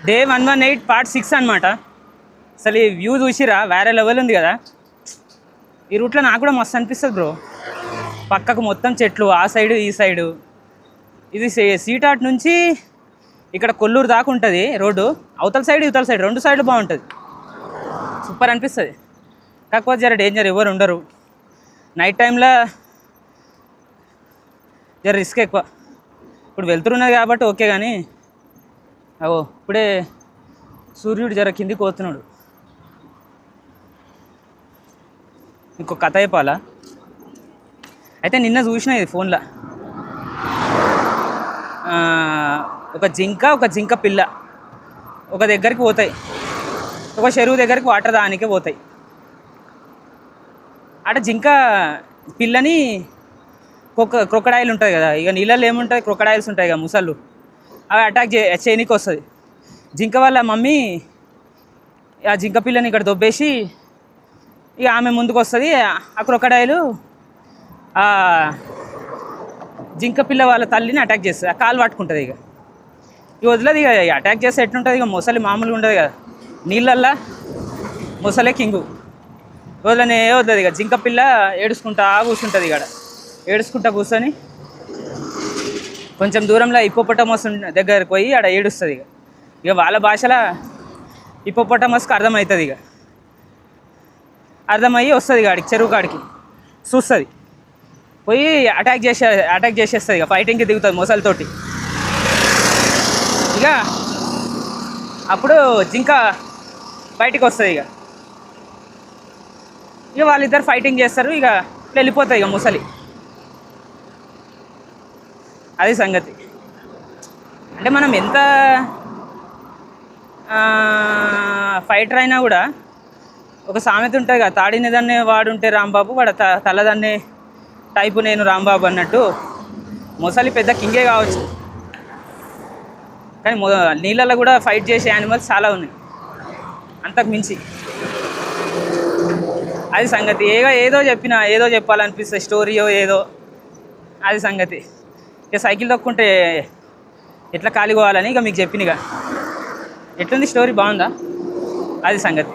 Day 118 part 6 అనమాట. అసలు ఈ వ్యూ చూసిరా వేరే లెవెల్ ఉంది కదా. ఈ రూట్లో నాకు కూడా మస్తు అనిపిస్తుంది బ్రో. పక్కకు మొత్తం చెట్లు, ఆ సైడు ఈ సైడు. ఇది సీటాట్ నుంచి ఇక్కడ కొల్లూరు దాకా ఉంటుంది రోడ్డు. అవతల సైడ్ ఇవతల సైడ్ రెండు సైడ్లు బాగుంటుంది, సూపర్ అనిపిస్తుంది. కాకపోతే జర డేంజర్, ఎవరు ఉండరు నైట్ టైంలో, జర రిస్క్ ఎక్కువ. ఇప్పుడు వెళ్తున్నది కాబట్టి ఓకే, కానీ అవో ఇప్పుడే సూర్యుడు జర కిందికి పోతున్నాడు. ఇంకో కథ చెప్పాలా? అయితే నిన్న చూసిన ఇది ఫోన్లో, ఒక జింక పిల్ల ఒక దగ్గరికి పోతాయి, ఒక చెరువు దగ్గరికి వాటర్ దానికే పోతాయి. అక్కడ జింక పిల్లని క్రొకడైల్ ఉంటుంది కదా, ఇక నీళ్ళల్లో ఏముంటుంది, క్రొకడైల్స్ ఉంటాయి కదా ముసళ్ళు, అవి అటాక్ చేయనీకి వస్తుంది. జింక వాళ్ళ మమ్మీ ఆ జింక పిల్లని ఇక్కడ దొబ్బేసి ఇక ఆమె ముందుకు వస్తుంది. ఆ క్రొకడైలు ఆ జింక పిల్ల వాళ్ళ తల్లిని అటాక్ చేస్తుంది, ఆ కాలు పట్టుకుంటుంది. ఇక వదిలేదు, ఇక అటాక్ చేస్తే ఎట్లుంటుంది, ఇక ముసలి మామూలుగా ఉండదు కదా, నీళ్ళల్లో ముసలే కింగు. వదలదు. ఇక జింక పిల్ల ఏడుచుకుంటా కూర్చుంటుంది. ఇక్కడ ఏడుచుకుంటా కూర్చొని కొంచెం దూరంలో హిప్పోపొటమస్ దగ్గరికి పోయి ఆడ ఏడుస్తుంది. ఇక వాళ్ళ భాషలో హిప్పోపొటమస్కి అర్థమవుతుంది. ఇక అర్థమయ్యి వస్తుంది కాడికి, చెరువు కాడికి చూస్తుంది, పోయి అటాక్ చేసేస్తుంది. ఇక ఫైటింగ్కి దిగుతుంది మొసలితోటి. ఇక అప్పుడు జింక బయటికి వస్తుంది. ఇక వాళ్ళిద్దరు ఫైటింగ్ చేస్తారు. ఇక వెళ్ళిపోతాయి ఇక ముసలి. అది సంగతి. అంటే మనం ఎంత ఫైటర్ అయినా కూడా ఒక సామెత ఉంటుంది కదా, తాడినదాన్నే వాడుంటే రాంబాబు, వాడు తలదాన్నే టైపు నేను రాంబాబు అన్నట్టు. ముసలి పెద్ద కింగే కావచ్చు, కానీ నీళ్ళల్లో కూడా ఫైట్ చేసే యానిమల్స్ చాలా ఉన్నాయి అంతకు మించి. అది సంగతి. ఏదో ఏదో చెప్పాలనిపిస్తుంది, స్టోరీయో ఏదో, అది సంగతి. ఇక సైకిల్ తొక్కుంటే ఎట్లా కాలిపోవాలని ఇక మీకు చెప్పినగా. ఎట్లుంది స్టోరీ, బాగుందా? అది సంగతి.